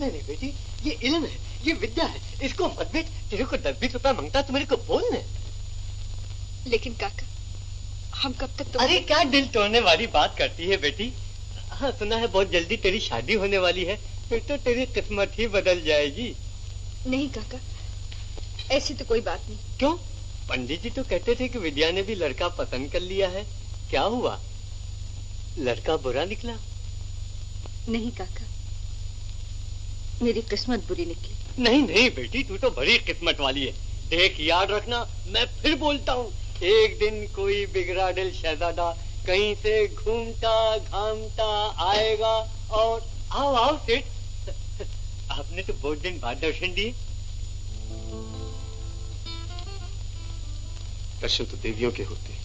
नहीं नहीं बेटी, ये इल्म है, ये विद्या है, इसको मत बेच। तेरे को 10-20 रुपया मांगता तो मेरे को बोलने। लेकिन काका, हम कब तक? अरे क्या दिल तोड़ने वाली बात करती है बेटी। हाँ, सुना है बहुत जल्दी तेरी शादी होने वाली है, फिर तो तेरी किस्मत ही बदल जाएगी। नहीं काका, ऐसी तो कोई बात नहीं। क्यों? पंडित जी तो कहते थे कि विद्या ने भी लड़का पसंद कर लिया है। क्या हुआ, लड़का बुरा निकला? नहीं काका, मेरी किस्मत बुरी निकली। नहीं नहीं बेटी, तू तो बड़ी किस्मत वाली है। देख, याद रखना, मैं फिर बोलता हूँ, एक दिन कोई बिगड़ा दिल शहजादा कहीं से घूमता घामता आएगा और आओ आओ सेठ, आपने तो बहुत दिन बाद दर्शन दिए। दर्शन तो देवियों के होते हैं।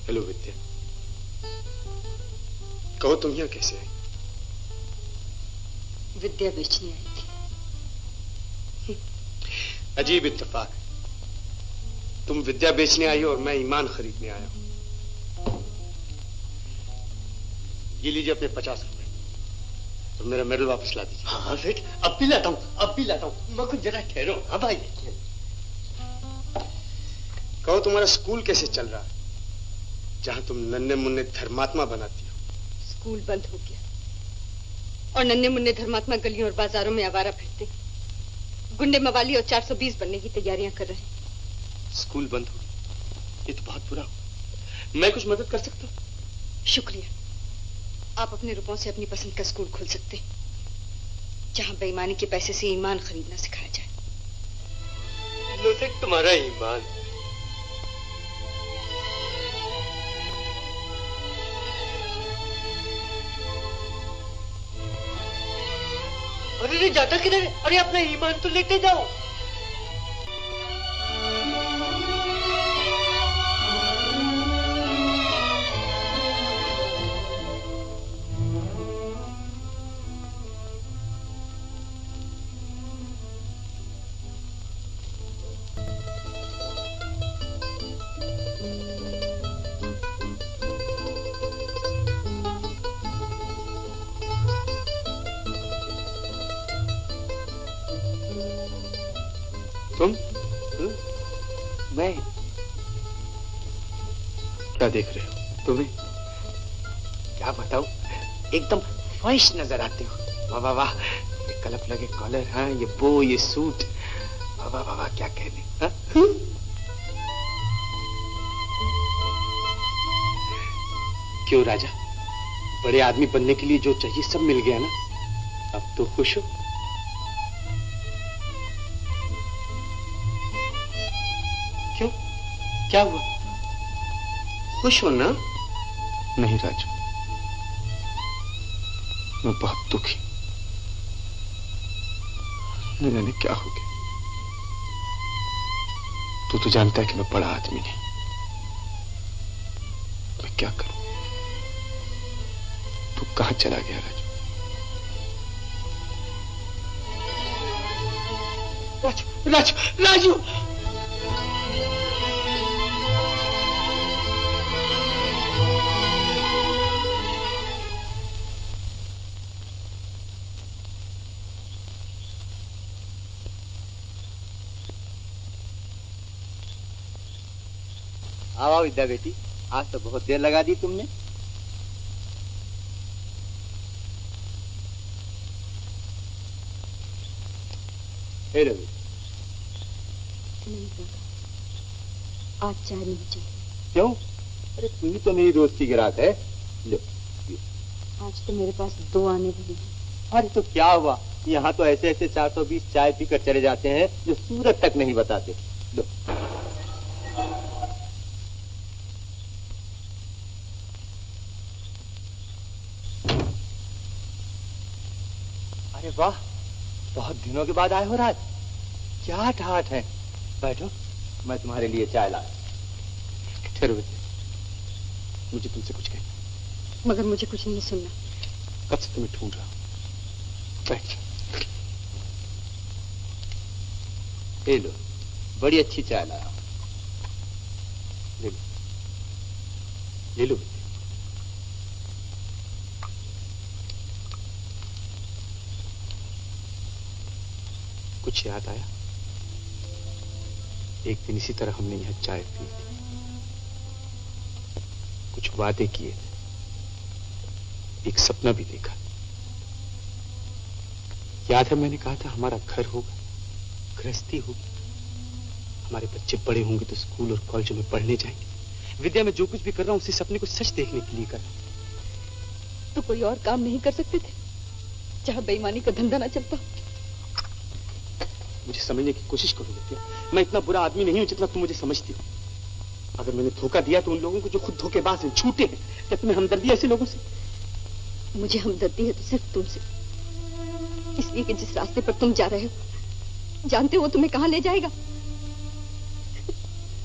हेलो विद्या, कहो तुम यहाँ कैसे आई? विद्या बेचने आई थी। अजीब इत्तेफाक है, तुम विद्या बेचने आई हो और मैं ईमान खरीदने आया हूं। ये लीजिए अपने 50 रुपए, तो मेरा मेडल वापस ला दीजिए। हाँ सेठ, अब भी लाता हूँ, अब भी लाता हूँ। मैं कुछ जरा ठहरो। हाँ भाई। कहो तुम्हारा स्कूल कैसे चल रहा है, जहां तुम नन्हे मुन्ने धर्मात्मा बनाती हो? स्कूल बंद हो गया और नन्हे मुन्ने धर्मात्मा गलियों और बाजारों में आवारा फिरते, गुंडे मवाली और 420 बनने की तैयारियां कर रहे हैं। स्कूल बंद हो, ये तो बहुत बुरा हो। मैं कुछ मदद कर सकता हूँ? शुक्रिया, आप अपने रुपयों से अपनी पसंद का स्कूल खोल सकते हैं, जहां बेईमानी के पैसे से ईमान खरीदना सिखाया जाए। लो सेठ, तुम्हारा ईमान। अरे जाता किधर? अरे अपना ईमान तो लेते जाओ। तुम? मैं? क्या देख रहे हो? तुम्हें क्या बताऊं, एकदम फ्रेश नजर आते हो। वाह वाह वाह, ये कलप लगे कॉलर, हाँ, ये बो, ये सूट, वाह वाह वाह, क्या कहने। हाँ? क्यों राजा, बड़े आदमी बनने के लिए जो चाहिए सब मिल गया ना? अब तो खुश हो? क्यों, क्या हुआ? खुश हो ना? नहीं राजू, मैं बहुत दुखी, न जाने क्या हो गया। तू तो जानता है कि मैं बड़ा आदमी नहीं, मैं क्या करूं? तू कहां चला गया राजू? राजू, राजू, राजू! आओ विद्या बेटी, आज तो बहुत देर लगा दी तुमने। हे रवि, नहीं काका, आज चाय नहीं चाहिए। क्यों? अरे तू ही तो मेरी दोस्त की गिराक है। लो, आज तो मेरे पास 2 आने वाली है। अरे तो क्या हुआ, यहाँ तो ऐसे ऐसे 420 चाय पीकर चले जाते हैं जो सूरत तक नहीं बताते। लो। अरे वाह, बहुत दिनों के बाद आए हो राज, क्या ठाठ है। बैठो, मैं तुम्हारे लिए चाय लाया। ठहरो बेटे, मुझे तुमसे कुछ कहना। मगर मुझे कुछ नहीं सुनना। कब से तुम्हें ढूंढ रहा हूं। बैठ। ये लो, बड़ी अच्छी चाय लाया। ले लो। कुछ याद आया? एक दिन इसी तरह हमने यहां चाय पी थी, कुछ वादे किए थे, एक सपना भी देखा। याद है मैंने कहा था हमारा घर होगा, गृहस्थी होगी, हमारे बच्चे बड़े होंगे तो स्कूल और कॉलेजों में पढ़ने जाएंगे। विद्या, मैं जो कुछ भी कर रहा हूं उसी सपने को सच देखने के लिए कर रहा हूं। तो कोई और काम नहीं कर सकते थे जहां बेईमानी का धंधा ना चलता? मुझे समझने की कोशिश करो विद्या, मैं इतना बुरा आदमी नहीं हूं जितना तुम मुझे समझती हो। अगर मैंने धोखा दिया तो उन लोगों को जो खुद धोखेबाज हैं, झूठे हैं। क्या तुम्हें हमदर्दी है ऐसे लोगों से? मुझे हमदर्दी है तो सिर्फ तुमसे, इसलिए कि जिस रास्ते पर तुम जा रहे हो जानते हो तुम्हें कहां ले जाएगा।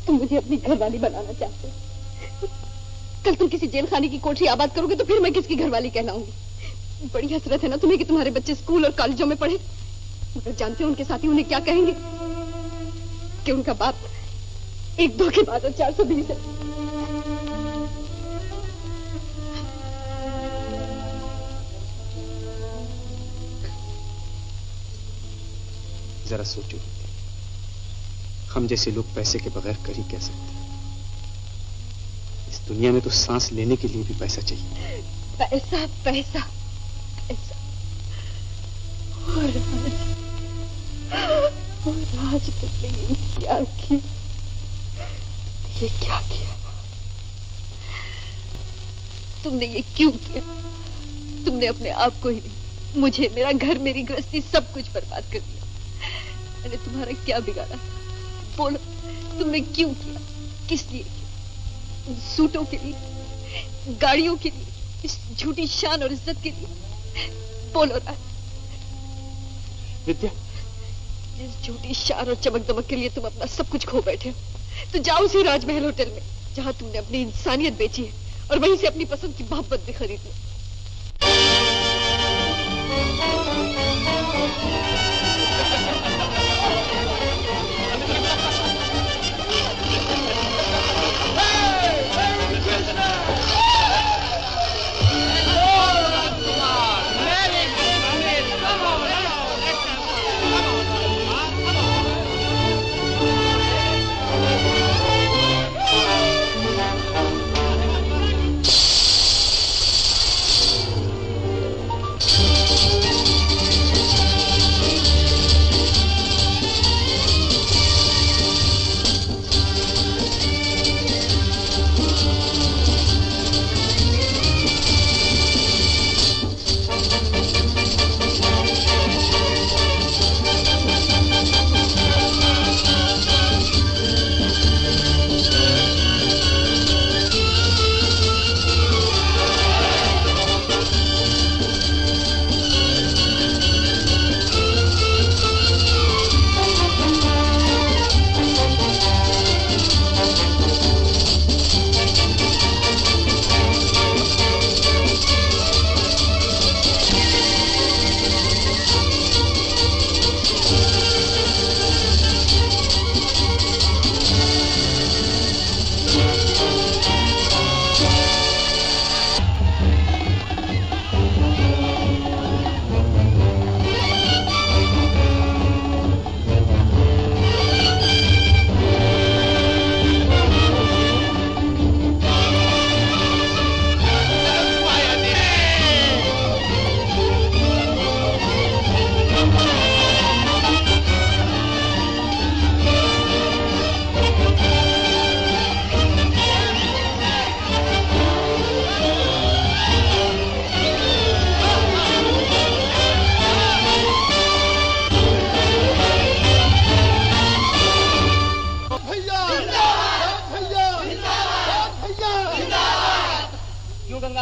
तुम मुझे अपनी घरवाली बनाना चाहते हो। कल तुम किसी जेल खाने की कोठरी आबाद करोगे तो फिर मैं किसकी घरवाली कहलाऊंगी। बड़ी हसरत है ना तुम्हें कि तुम्हारे बच्चे स्कूल और कॉलेजों में पढ़े, मगर जानते हो उनके साथी उन्हें क्या कहेंगे कि उनका बाप एक धोखेबाज और 420 है। जरा सोचो, हम जैसे लोग पैसे के बगैर कर ही क्या सकते हैं? इस दुनिया में तो सांस लेने के लिए भी पैसा चाहिए। पैसा पैसा पैसा। और राज तुमने ये क्या किया? ये क्या किया? तुमने ये क्यों किया? तुमने अपने आप को ही नहीं, मुझे, मेरा घर, मेरी गृहस्थी सब कुछ बर्बाद कर दिया। मैंने तुम्हारा क्या बिगाड़ा? बोलो, तुमने क्यों किया? किस लिए किया? सूटों के लिए, गाड़ियों के लिए, इस झूठी शान और इज्जत के लिए? बोलो राज। विद्या, इस झूठी शान और चमक दमक के लिए तुम अपना सब कुछ खो बैठे हो। तो जाओ उसी राजमहल होटल में जहां तुमने अपनी इंसानियत बेची है और वहीं से अपनी पसंद की मोहब्बत भी खरीद लो।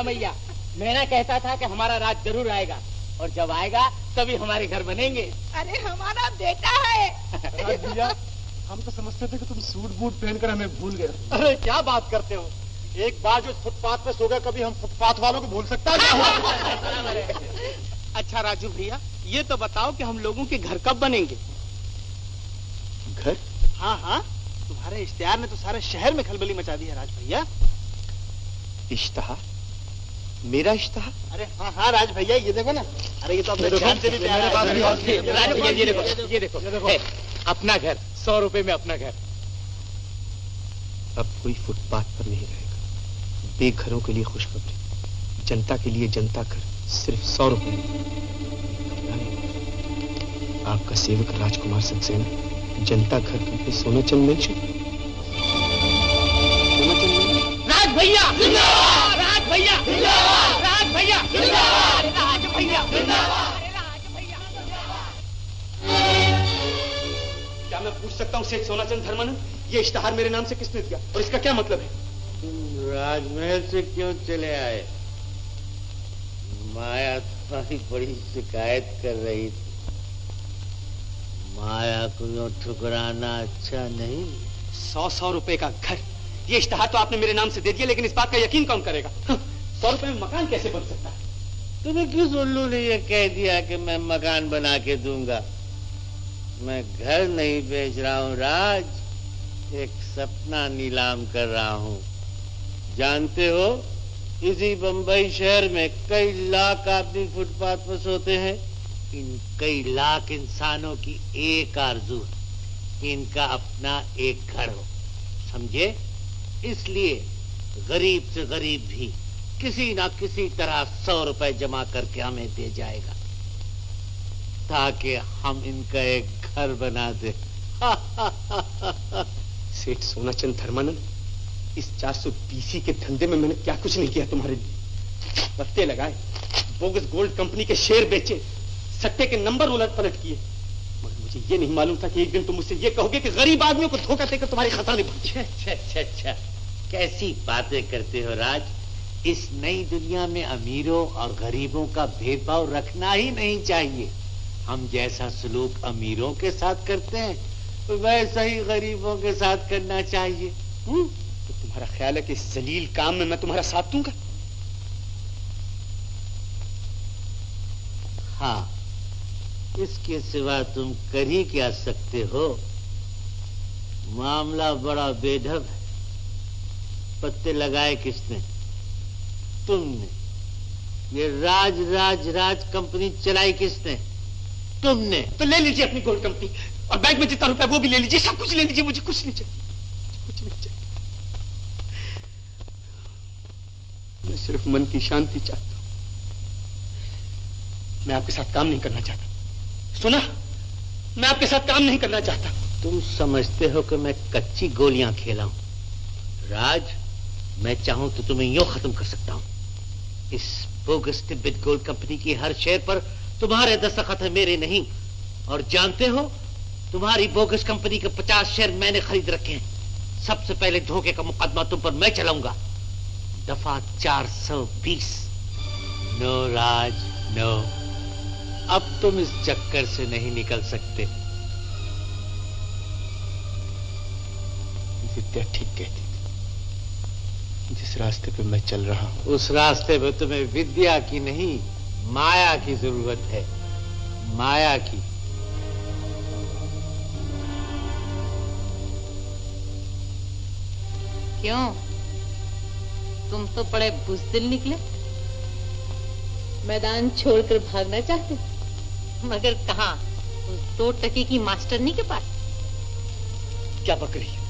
मैया, मैंने कहता था कि हमारा राज जरूर आएगा और जब आएगा तभी हमारे घर बनेंगे। अरे हमारा बेटा है। भैया, हम तो समझते थे कि तुम सूट बूट पहनकर हमें भूल गए। अरे क्या बात करते हो, एक बार जो फुटपाथ पे सो गया कभी हम फुटपाथ वालों को भूल सकता है? अच्छा राजू भैया, ये तो बताओ कि हम लोगों के घर कब बनेंगे? घर? हाँ हाँ, तुम्हारे इश्तिहार ने तो सारे शहर में खलबली मचा दी है राज भैया। इश्तहार? मेरा इश्तहार? अरे हाँ हाँ राज भैया, ये देखो ना। अरे ये तो अपने ध्यान से भी प्यारा है। राज भैया ये देखो है, अपना घर, 100 रुपए में अपना घर। अब कोई फुटपाथ पर नहीं रहेगा। बेघरों के लिए खुशखबरी, जनता के लिए जनता घर, सिर्फ 100 रुपए में। आपका सेवक राजकुमार सक्सेना, जनता घर के सोना चंद मेंशन। राज भैया, राज भैया, राज भैया, राज भैया, क्या मैं पूछ सकता हूँ सेठ सोनाचंद धर्मानंद, ये इश्तहार मेरे नाम से किसने दिया और इसका क्या मतलब है? राजमहल से क्यों चले आए? माया तुम्हारी बड़ी शिकायत कर रही थी। माया को यूं ठुकराना अच्छा नहीं। 100 रुपए का घर, ये इश्तहार तो आपने मेरे नाम से दे दिया, लेकिन इस बात का यकीन कौन करेगा? 100 रुपए में मकान कैसे बन सकता है? तुम्हें किस उल्लू ने ये कह दिया कि मैं मकान बना के दूंगा? मैं घर नहीं बेच रहा हूँ राज, एक सपना नीलाम कर रहा हूँ। जानते हो, इसी बंबई शहर में कई लाख आदमी फुटपाथ पर सोते हैं। इन कई लाख इंसानों की एक आरजू है कि इनका अपना एक घर हो, समझे? इसलिए गरीब से गरीब भी किसी ना किसी तरह 100 रुपए जमा करके हमें दे जाएगा, ताकि हम इनका एक घर बना दे। सेठ सोनाचंद धर्मानंद, इस 420 के धंधे में मैंने क्या कुछ नहीं किया तुम्हारे लिए। पत्ते लगाए, बोगस गोल्ड कंपनी के शेयर बेचे, सट्टे के नंबर उलट पलट किए, मगर मुझे ये नहीं मालूम था कि एक दिन तुम मुझसे ये कहोगे कि गरीब आदमियों को धोखा देकर तुम्हारी खजाने भर। अच्छा, कैसी बातें करते हो राज। इस नई दुनिया में अमीरों और गरीबों का भेदभाव रखना ही नहीं चाहिए। हम जैसा सलूक अमीरों के साथ करते हैं वैसा ही गरीबों के साथ करना चाहिए। तो तुम्हारा ख्याल है कि इस जलील काम में मैं तुम्हारा साथ दूंगा? हाँ, इसके सिवा तुम कर ही क्या सकते हो? मामला बड़ा बेढब है। पत्ते लगाए किसने? तुमने। ये राज कंपनी चलाई किसने? तुमने। तो ले लीजिए अपनी गोल्ड कंपनी और बैंक में जितना रुपया वो भी ले लीजिए, सब कुछ ले लीजिए, मुझे कुछ नहीं चाहिए, कुछ नहीं चाहिए। मैं सिर्फ मन की शांति चाहता हूं। मैं आपके साथ काम नहीं करना चाहता। सुना? मैं आपके साथ काम नहीं करना चाहता। तुम समझते हो कि मैं कच्ची गोलियां खेला हूं? राज, मैं चाहूं तो तुम्हें यूं खत्म कर सकता हूं। इस बोगस तिब्बत गोल्ड कंपनी की हर शेयर पर तुम्हारे दस्तखत है, मेरे नहीं। और जानते हो, तुम्हारी बोगस कंपनी के 50 शेयर मैंने खरीद रखे हैं। सबसे पहले धोखे का मुकदमा तुम पर मैं चलाऊंगा। दफा 420। नो राज, नो। अब तुम इस चक्कर से नहीं निकल सकते। विद्या ठीक कहती थी। जिस रास्ते पे मैं चल रहा हूं, उस रास्ते पे तुम्हें विद्या की नहीं, माया की जरूरत है। माया की। क्यों? तुम तो बड़े बुज़दिल निकले। मैदान छोड़कर भागना चाहते, मगर कहाँ? उस 2 टके की मास्टरनी के पास। क्या बक रही है?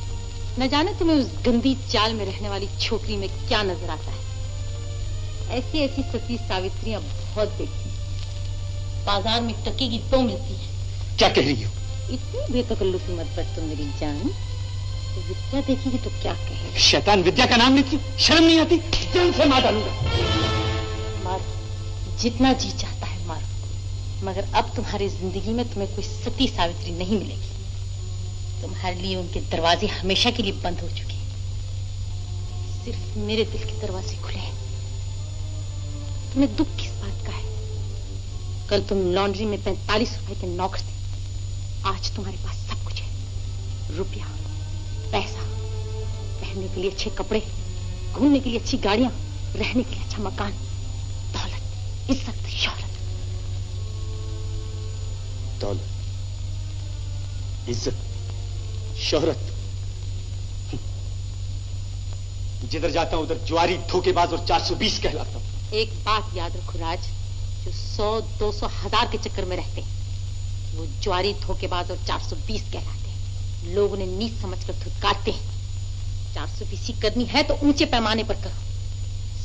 न जाने तुम्हें उस गंदी चाल में रहने वाली छोकरी में क्या नजर आता है। ऐसी ऐसी सती सावित्रियां बहुत देखी, बाजार में टके की 2 मिलती है। क्या कह रही हो? इतनी बेतकल्लुफी मत बच तुम मेरी जान। तो विद्या देखेगी तो क्या कहेगी? शैतान, विद्या का नाम लेती हो? शर्म नहीं आती? जान से मार डालूंगा। मारो, जितना जी चाहता है मारो, मगर अब तुम्हारी जिंदगी में तुम्हें कोई सती सावित्री नहीं मिलेगी। तुम्हारे लिए उनके दरवाजे हमेशा के लिए बंद हो चुके हैं। सिर्फ मेरे दिल के दरवाजे खुले हैं। तुम्हें दुख किस बात का है? कल तुम लॉन्ड्री में 45 रुपए के नौकर थे, आज तुम्हारे पास सब कुछ है। रुपया, पैसा, पहनने के लिए अच्छे कपड़े, घूमने के लिए अच्छी गाड़ियां, रहने के लिए अच्छा मकान, दौलत, इज्जत, शोहरत। दौलत, इज्जत, शोहरत। जिधर जाता हूं उधर ज्वारी, धोखेबाज और 420 कहलाता हूं। एक बात याद रखो राज, जो 100, 200, 1000 के चक्कर में रहते हैं वो ज्वारी, धोखेबाज और 420 कहलाते हैं। लोग उन्हें नीच समझकर धुतकारते हैं। 420 करनी है तो ऊंचे पैमाने पर करो।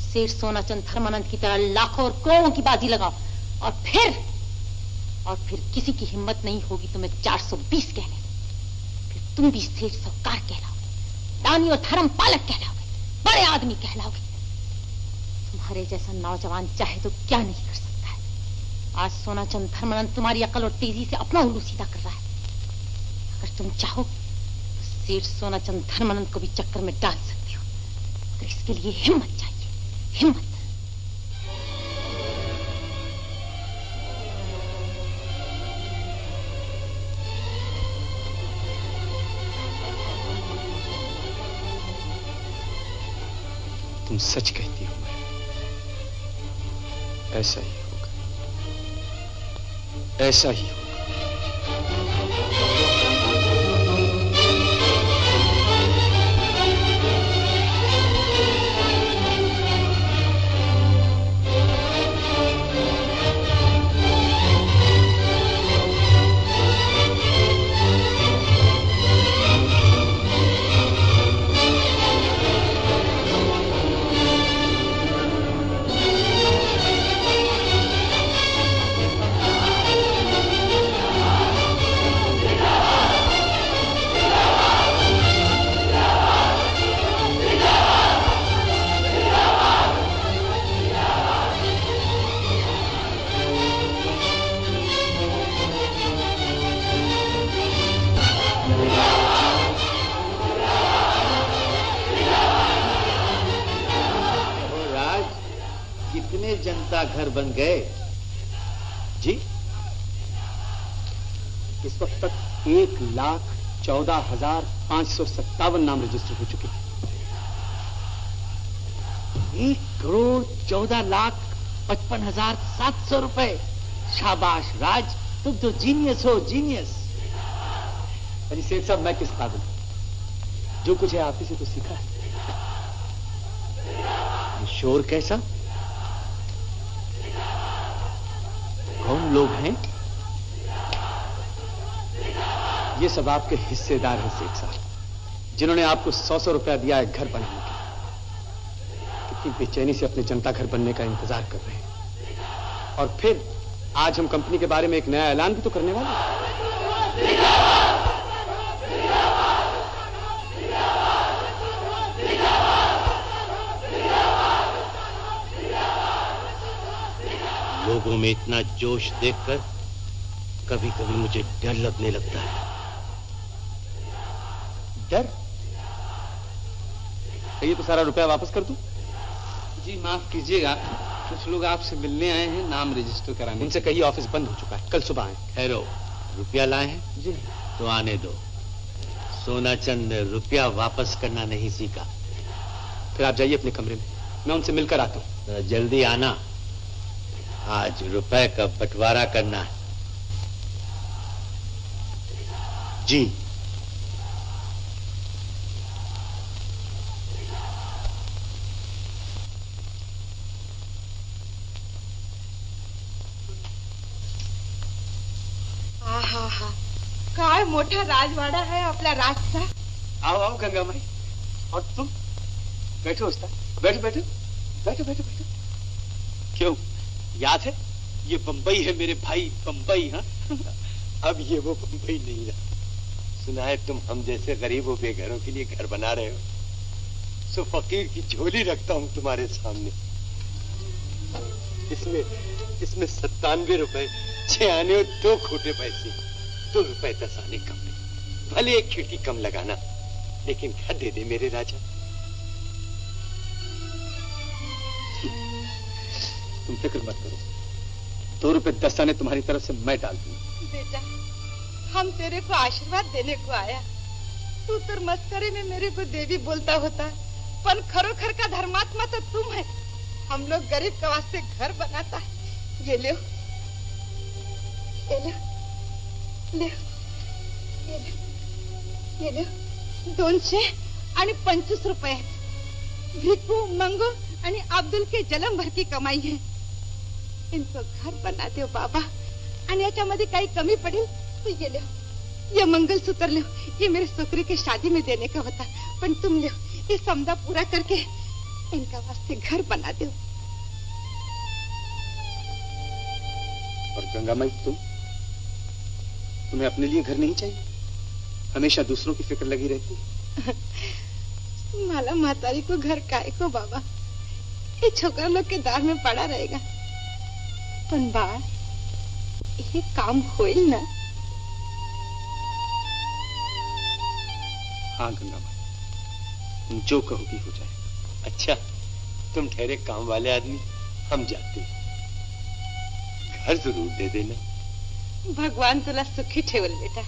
सेठ सोनाचंद धर्मानंद की तरह लाखों और करोड़ों की बाजी लगाओ और फिर किसी की हिम्मत नहीं होगी तो मैं 420 कहने, फिर तुम भी सेठ साहूकार कहलाओगे, दानी और धर्म पालक कहलाओगे, बड़े आदमी कहलाओगे। तुम्हारे जैसा नौजवान चाहे तो क्या नहीं कर सकता है। आज सोनाचंद धर्मानंद तुम्हारी अकल और तेजी से अपना उल्लू सीधा कर रहा है। अगर तुम चाहो तो सेठ सोनाचंद धर्मानंद को भी चक्कर में डाल सकती हो, तो इसके लिए हिम्मत चाहिए, हिम्मत। तुम सच कहती हो, ऐसा ही होगा, ऐसा ही होगा। जनता घर बन गए जी? इस वक्त तक 1,14,557 नाम रजिस्टर हो चुके हैं। 1,14,55,700 रुपए। शाबाश राज, तुम तो जीनियस हो, जीनियस। अरे सेठ साहब, मैं किस काबिल? जो कुछ है आप ही से तो सीखा है। ये शोर कैसा? कौन लोग हैं? ये सब आपके हिस्सेदार हैं सेठ साहब, जिन्होंने आपको 100-100 रुपया दिया है घर बनाने के। कितनी बेचैनी से अपने जनता घर बनने का इंतजार कर रहे हैं। और फिर आज हम कंपनी के बारे में एक नया ऐलान भी तो करने वाले हैं। लोगों में इतना जोश देखकर कभी कभी मुझे डर लगने लगता है। डर? ये तो सारा रुपया वापस कर दूं? जी माफ कीजिएगा, कुछ लोग आपसे मिलने आए हैं नाम रजिस्टर कराने। उनसे कहिए ऑफिस बंद हो चुका है, कल सुबह आए। ठहरो, रुपया लाए हैं? जी। तो आने दो। सोनाचंद ने रुपया वापस करना नहीं सीखा। फिर आप जाइए अपने कमरे में, मैं उनसे मिलकर आता हूँ। जल्दी आना, आज रुपए का बंटवारा करना है। जी। काय मोठा राजवाड़ा है अपना राजसा। आओ आओ गंगा माई। और तुम बैठो उस्ताद, बैठो बैठो बैठो बैठो बैठो। क्यों, याद है? ये बंबई है मेरे भाई, बंबई। हाँ, अब ये वो बंबई नहीं रहा। सुना है तुम हम जैसे गरीबों बेघरों के लिए घर बना रहे हो। सो फकीर की झोली रखता हूँ तुम्हारे सामने। इसमें 97 रुपए 6 आने और 2 खोटे पैसे, 2 रुपए 10 आने कम नहीं। भले एक खिड़की कम लगाना, लेकिन घर दे दे मेरे राजा। तुम फिक्र मत करो, 2 रुपए 10 आने तुम्हारी तरफ से मैं डाल दूंगा। बेटा, हम तेरे को आशीर्वाद देने को आया। तू तो मस्करे में मेरे को देवी बोलता होता, पर खरोखर का धर्मात्मा तो तुम है। हम लोग गरीब के वास्ते घर बनाता है। ये लो, ये लो, ले, ये लो 225 रुपये। भिक्कू, मंगू आणि अब्दुल के जलम भर की कमाई है. इनको घर बना दो बाबा. आणि याच्यामध्ये काही कमी पडेल तो ये लो. ये मंगलसूत्र लो. ये मेरे छोकरे के शादी में देने का होता, पण तुम लो. ये समझा पूरा करके इनका वास्ते घर बना दो. और गंगामाई, तुम्हें अपने लिए घर नहीं चाहिए? हमेशा दूसरों की फिक्र लगी रहती है. माला म्हातारी को घर काय को बाबा. ये छोकरा लोग के दार में पड़ा रहेगा. पण बाळ, ये काम होईल ना? हाँ गंगामाई, तुम जो कहोगी हो जाएगा. अच्छा, तुम ठहरे काम वाले आदमी, हम जाते हैं. घर जरूर दे देना. भगवान तुला सुखी ठेवल बेटा.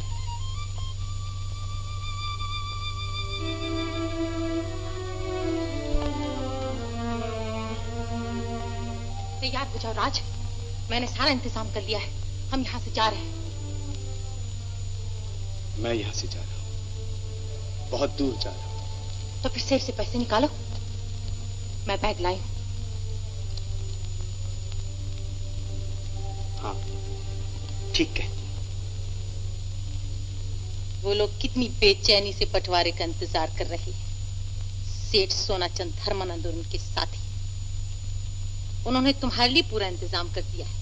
तैयार हो जाओ राज, मैंने सारा इंतजाम कर लिया है. हम यहाँ से जा रहे हैं. मैं यहाँ से जा रहा हूँ, बहुत दूर जा रहा हूँ. तो फिर सेठ से पैसे निकालो. मैं बैग लाई हूँ. हाँ, ठीक कहती. वो लोग कितनी बेचैनी से बंटवारे का इंतजार कर रहे हैं. सेठ सोनाचंद धर्मानंद और उनके साथी. उन्होंने तुम्हारे लिए पूरा इंतजाम कर दिया है.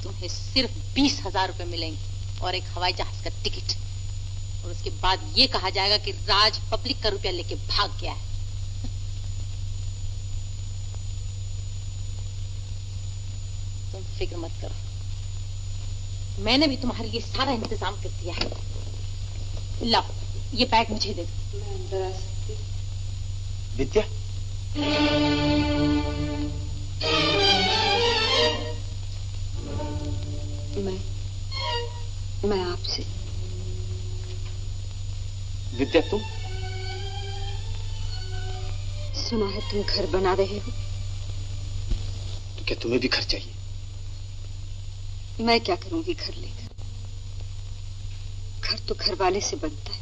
तुम्हें सिर्फ 20,000 रुपए मिलेंगे और एक हवाई जहाज का टिकट. और उसके बाद ये कहा जाएगा कि राज पब्लिक का रुपया लेके भाग गया है. तुम फिक्र मत करो, मैंने भी तुम्हारे लिए सारा इंतजाम कर दिया है. लाओ, ये बैग मुझे दे दो. मैं अंदर आ सकती? विद्या, मैं आपसे. विद्या, तुम? सुना है तुम घर बना रहे हो. तो क्या तुम्हें भी घर चाहिए? मैं क्या करूंगी घर लेकर? घर तो घर वाले से बनता है,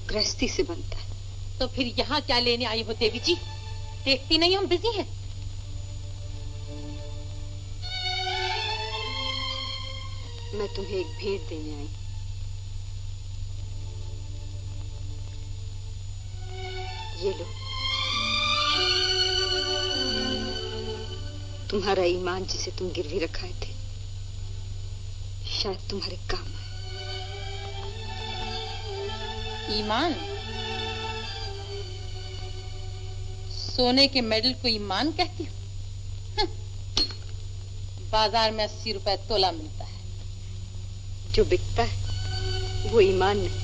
गृहस्थी से बनता है. तो फिर यहाँ क्या लेने आई हो देवी जी? देखती नहीं हम बिजी हैं. मैं तुम्हें एक भेंट देने आई. ये लो. तुम्हारा ईमान जिसे तुम गिरवी रखाए थे, शायद तुम्हारे काम आए. ईमान? सोने के मेडल को ईमान कहती हो? बाजार में 80 रुपए तोला मिलता है. जो बिकता है वो ईमान नहीं.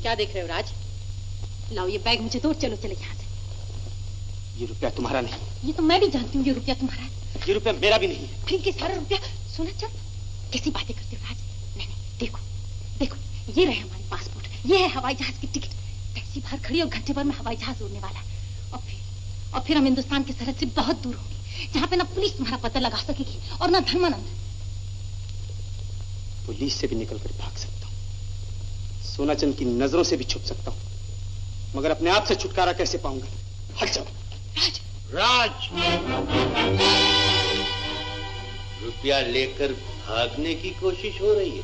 क्या देख रहे हो राज? लाओ ये बैग मुझे दो. चलो चलो यहाँ से. ये रुपया तुम्हारा नहीं. ये तो मैं भी जानती हूँ ये रुपया तुम्हारा है. ये रुपया मेरा भी नहीं है. फिर ये सारा रुपया सोना चल. कैसी बातें करते हो राज? नहीं नहीं, देखो देखो, ये रहे हमारे पासपोर्ट, ये है हवाई जहाज की टिकट. टैक्सी बाहर खड़ी और घंटे भर में हवाई जहाज उड़ने वाला है. और फिर हम हिंदुस्तान की सरहद से बहुत दूर होंगे, जहाँ पे ना पुलिस तुम्हारा पता लगा सकेगी और ना धर्मानंद. पुलिस से भी निकल कर भाग सकता हूँ, सोनाचंद की नजरों से भी छुप सकता हूँ, मगर अपने आप से छुटकारा कैसे पाऊंगा? हट जाओ. राज, रुपया लेकर भागने की कोशिश हो रही है.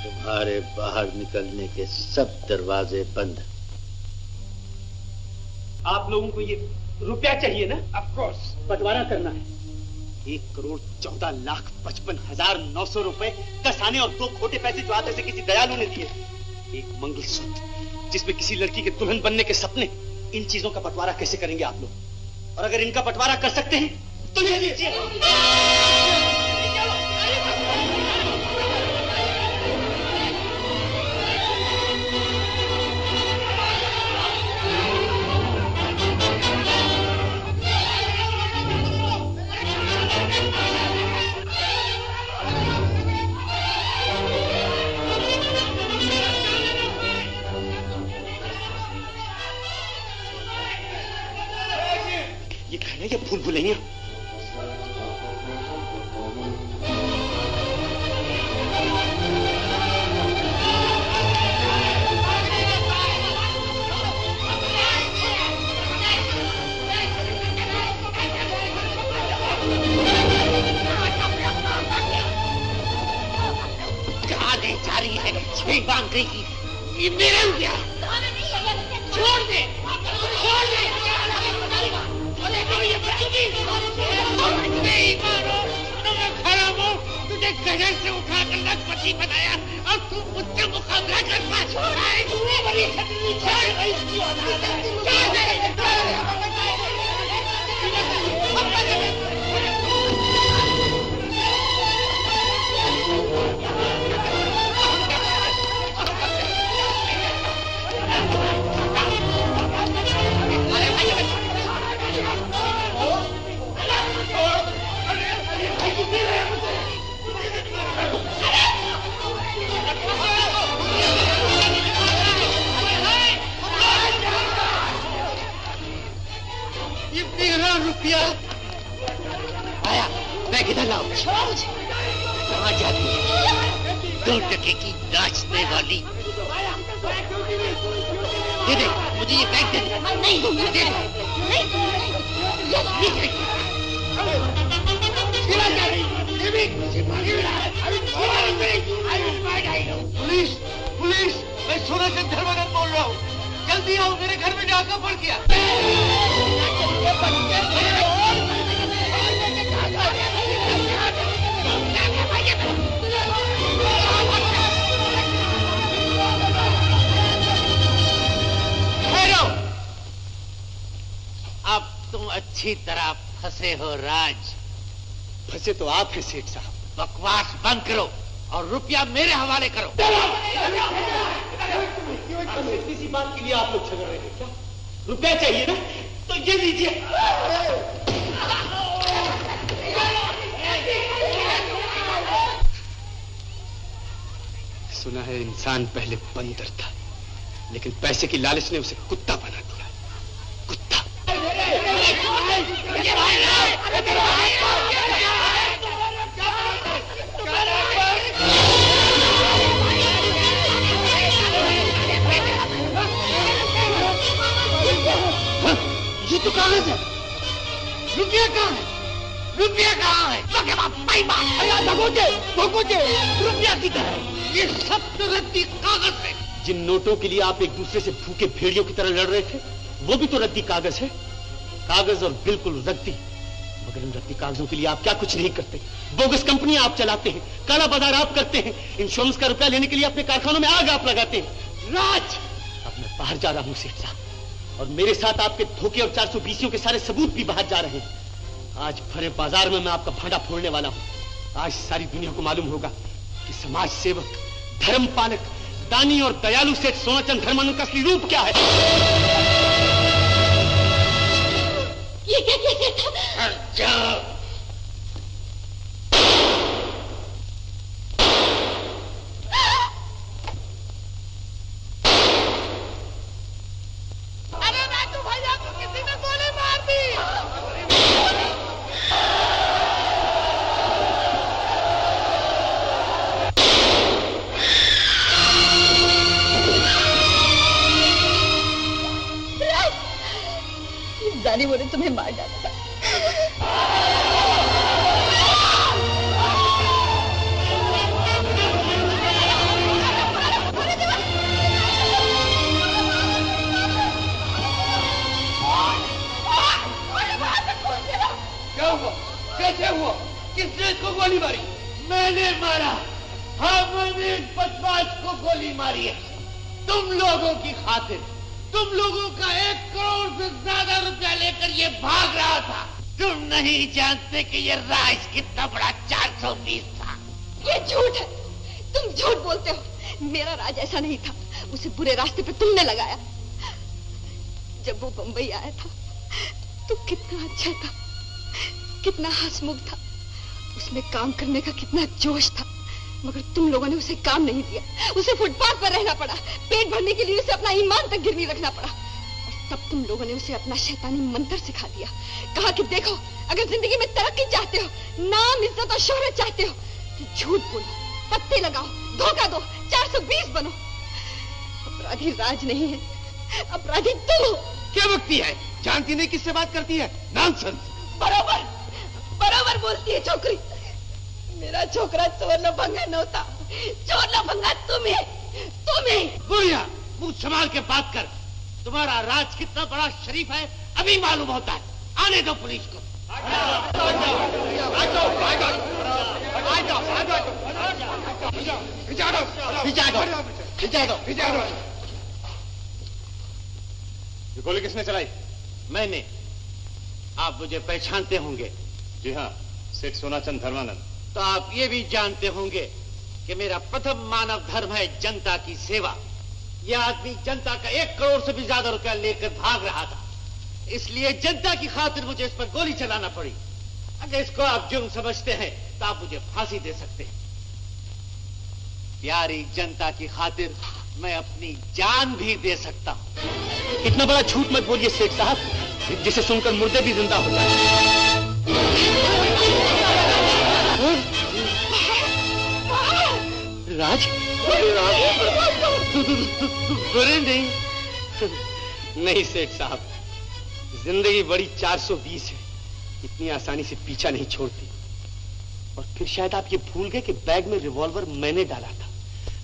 तुम्हारे बाहर निकलने के सब दरवाजे बंद. आप लोगों को ये रुपया चाहिए ना? Of course. बंटवारा करना है. 1,14,55,900 रुपए, 10 आने और 2 खोटे पैसे जो आते से किसी दयालु ने दिए. एक मंगलसूत्र जिसमें किसी लड़की के दुल्हन बनने के सपने. इन चीजों का बंटवारा कैसे करेंगे आप लोग? और अगर इनका बंटवारा कर सकते हैं तो ये लीजिए. भुलैया। जा रही है छेक बांध गई की ये मेरे हो गया। छोड़ दे छोड़ दे नहीं मारो, खड़ा हो। तुझे गजर से उठाकर लखपति बनाया और तू मुझसे मुकाबला करता। ये मेरा रुपया आया, मैं किधर लाऊं? कहाँ जाती है 2 टके की नाचने वाली? दे दे मुझे ये बैग दे दे। नहीं दे पुलिस पुलिस, मैं सूरजचंद धर्मनंद बोल रहा हूँ, जल्दी आओ, मेरे घर में डाका पड़ गया। अब तुम अच्छी तरह फंसे हो राज। फंसे तो आप हैं सेठ साहब। बकवास बंद करो और रुपया मेरे हवाले करो। किसी बात के लिए आप लोग झगड़ रहे हैं क्या? रुपया चाहिए ना तो ये लीजिए। सुना है इंसान पहले बंदर था, लेकिन पैसे की लालच ने उसे कुत्ता बना दिया। कुत्ता। ये तो कागज है, रुपया कहाँ है? रुपया कहाँ है? रुपया किधर है? ये सब तो रद्दी कागज है। जिन नोटों के लिए आप एक दूसरे से भूखे भेड़ियों की तरह लड़ रहे थे, वो भी तो रद्दी कागज है। कागज और बिल्कुल रद्दी। मगर इन रद्दी कागजों के लिए आप क्या कुछ नहीं करते। बोगस कंपनी आप चलाते हैं, काला बाजार आप करते हैं, इंश्योरेंस का रुपया लेने के लिए अपने कारखानों में आग आप लगाते हैं। राज, अब मैं बाहर जा रहा हूं सेठ साहब, और मेरे साथ आपके धोखे और 420 के सारे सबूत भी बाहर जा रहे हैं। आज भरे बाजार में मैं आपका भांडा फोड़ने वाला हूं। आज सारी दुनिया को मालूम होगा कि समाज सेवक, धर्म पालक, दानी और दयालु सेठ सोनाचंद धर्मानंद का असली रूप क्या है। ये क्या था? अरे राजू भैया को किसी ने गोली मार दी। दानी बोले तुम्हें मार डाला। क्या हुआ? कैसे हुआ? किसने इसको गोली मारी? मैंने मारा। हमने इस बदमाश को गोली मारी है तुम लोगों की खातिर। तुम लोगों का 1 करोड़ से ज्यादा रुपया लेकर ये भाग रहा था। तुम नहीं जानते कि ये राज कितना बड़ा 420 था। ये झूठ है, तुम झूठ बोलते हो। मेरा राज ऐसा नहीं था, उसे बुरे रास्ते पे तुमने लगाया। जब वो बंबई आया था तो कितना अच्छा था, कितना हंसमुख था, उसमें काम करने का कितना जोश था। मगर तुम लोगों ने उसे काम नहीं दिया, उसे फुटपाथ पर रहना पड़ा। पेट भरने के लिए उसे अपना ईमान तक गिरवी रखना पड़ा। और सब तुम लोगों ने उसे अपना शैतानी मंत्र सिखा दिया। कहा कि देखो, अगर जिंदगी में तरक्की चाहते हो, नाम, इज्जत और शोहरत चाहते हो, तो झूठ बोलो, पत्ते लगाओ, धोखा दो, 420 बनो। अपराधी राज नहीं है, अपराधी तुम हो। क्या बकती है? जानती नहीं किससे बात करती है? नॉनसेंस। बराबर बराबर बोलती है छोकरी। मेरा छोकरा चोर लफंगा नहोता, चोर लफंगा तुम्हें। बुढ़िया, मुंह संभाल के बात कर। तुम्हारा राज कितना बड़ा शरीफ है अभी मालूम होता है। आने दो पुलिस को। ये गोली किसने चलाई? मैंने। आप मुझे पहचानते होंगे। जी हाँ, सेठ सोनाचंद धर्मानंद। तो आप ये भी जानते होंगे कि मेरा प्रथम मानव धर्म है जनता की सेवा। यह आदमी जनता का 1 करोड़ से भी ज्यादा रुपया लेकर भाग रहा था, इसलिए जनता की खातिर मुझे इस पर गोली चलाना पड़ी। अगर इसको आप जुर्म समझते हैं तो आप मुझे फांसी दे सकते हैं। प्यारी जनता की खातिर मैं अपनी जान भी दे सकता हूं। इतना बड़ा झूठ मत बोलिए सेठ साहब, जिसे सुनकर मुर्दे भी जिंदा हो जाए। राज, बुरे नहीं। नहीं सेठ साहब, जिंदगी बड़ी 420 है, इतनी आसानी से पीछा नहीं छोड़ती। और फिर शायद आप ये भूल गए कि बैग में रिवॉल्वर मैंने डाला था,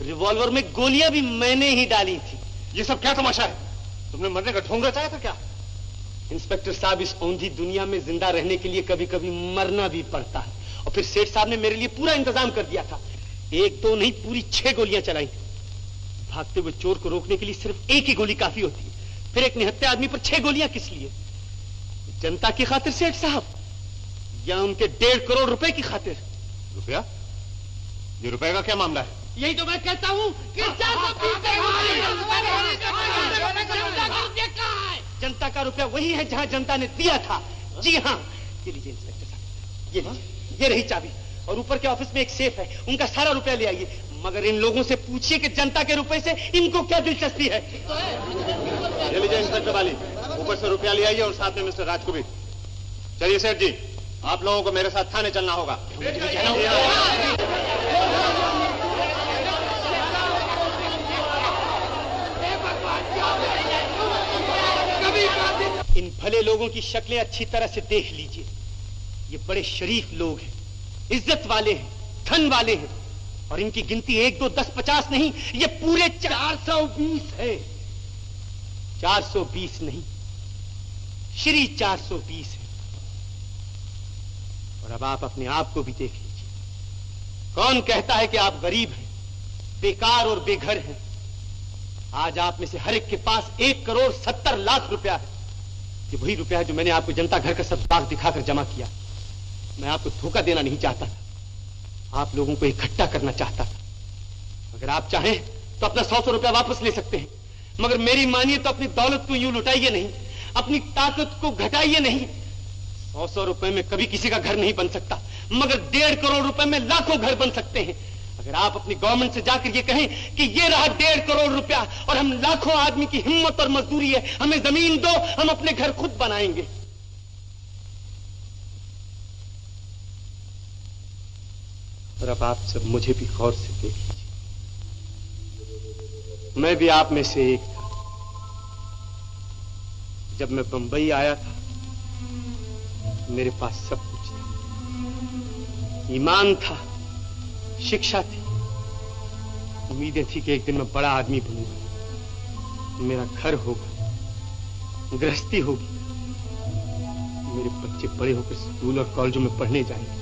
रिवॉल्वर में गोलियां भी मैंने ही डाली थी। ये सब क्या तमाशा है? तुमने मरने का ढोंग रचाया था क्या? इंस्पेक्टर साहब, इस औंधी दुनिया में जिंदा रहने के लिए कभी कभी मरना भी पड़ता है। और फिर सेठ साहब ने मेरे लिए पूरा इंतजाम कर दिया था। 1 2 नहीं, पूरी 6 गोलियां चलाई। भागते हुए चोर को रोकने के लिए सिर्फ 1 ही गोली काफी होती है, फिर एक निहत्थे आदमी पर 6 गोलियां किस लिए? जनता की खातिर सेठ साहब, या उनके 1.5 करोड़ रुपए की खातिर? रुपया? ये रुपए का क्या मामला है? यही तो मैं कहता हूं कि जनता का रुपया वही है जहां जनता ने दिया था। जी हाँ, ये लीजिए इंस्पेक्टर साहब, ये लीजिए, ये रही चाबी। और ऊपर के ऑफिस में एक सेफ है, उनका सारा रुपया ले आइए। मगर इन लोगों से पूछिए कि जनता के रुपए से इनको क्या दिलचस्पी है। ये लीजिए इंस्पेक्टर वाली, ऊपर से रुपया ले आइए और साथ में मिस्टर राज को भी। चलिए सेठ जी, आप लोगों को मेरे साथ थाने चलना होगा। इन भले लोगों की शक्लें अच्छी तरह से देख लीजिए। ये बड़े शरीफ लोग हैं, इज्जत वाले हैं, धन वाले हैं। और इनकी गिनती 1 2 10 50 नहीं, ये पूरे 420 है। 420 नहीं, श्री 420 है। और अब आप अपने आप को भी देख लीजिए। कौन कहता है कि आप गरीब हैं, बेकार और बेघर हैं? आज आप में से हर एक के पास 1 करोड़ 70 लाख रुपया है। ये वही रुपया है जो मैंने आपको जनता घर का सब दाग दिखाकर जमा किया। मैं आपको धोखा देना नहीं चाहता था, आप लोगों को इकट्ठा करना चाहता था। अगर आप चाहें तो अपना 100 रुपया वापस ले सकते हैं, मगर मेरी मानिए तो अपनी दौलत को यूं लुटाइए नहीं, अपनी ताकत को घटाइए नहीं। 100 रुपए में कभी किसी का घर नहीं बन सकता, मगर 1.5 करोड़ रुपए में लाखों घर बन सकते हैं। अगर आप अपनी गवर्नमेंट से जाकर ये कहें कि ये रहा 1.5 करोड़ रुपया और हम लाखों आदमी की हिम्मत और मजदूरी है, हमें जमीन दो, हम अपने घर खुद बनाएंगे। और अब आप सब मुझे भी गौर से देख लीजिए। मैं भी आप में से एक था। जब मैं बंबई आया था, मेरे पास सब कुछ था। ईमान था, शिक्षा थी, उम्मीदें थी कि एक दिन मैं बड़ा आदमी बनूंगा, मेरा घर होगा, गृहस्थी होगी, मेरे बच्चे बड़े होकर स्कूल और कॉलेजों में पढ़ने जाएंगे।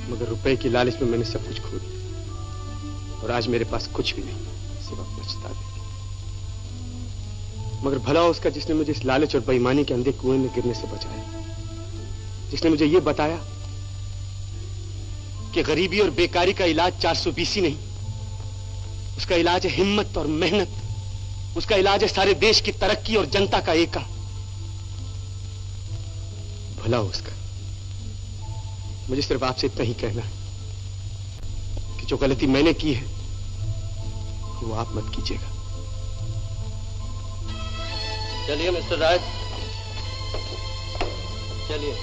मगर रुपए की लालच में मैंने सब कुछ खो दिया और आज मेरे पास कुछ भी नहीं सिवा पछतावे। मगर भला उसका जिसने मुझे इस लालच और बेईमानी के अंधे कुएं में गिरने से बचाया, जिसने मुझे यह बताया कि गरीबी और बेकारी का इलाज 420 ही नहीं, उसका इलाज है हिम्मत और मेहनत, उसका इलाज है सारे देश की तरक्की और जनता का एका। भला उसका। मुझे सिर्फ आपसे इतना ही कहना है कि जो गलती मैंने की है वो आप मत कीजिएगा। चलिए मिस्टर राज, चलिए।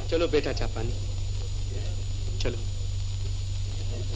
चलो बेटा, चाय पानी, चलो।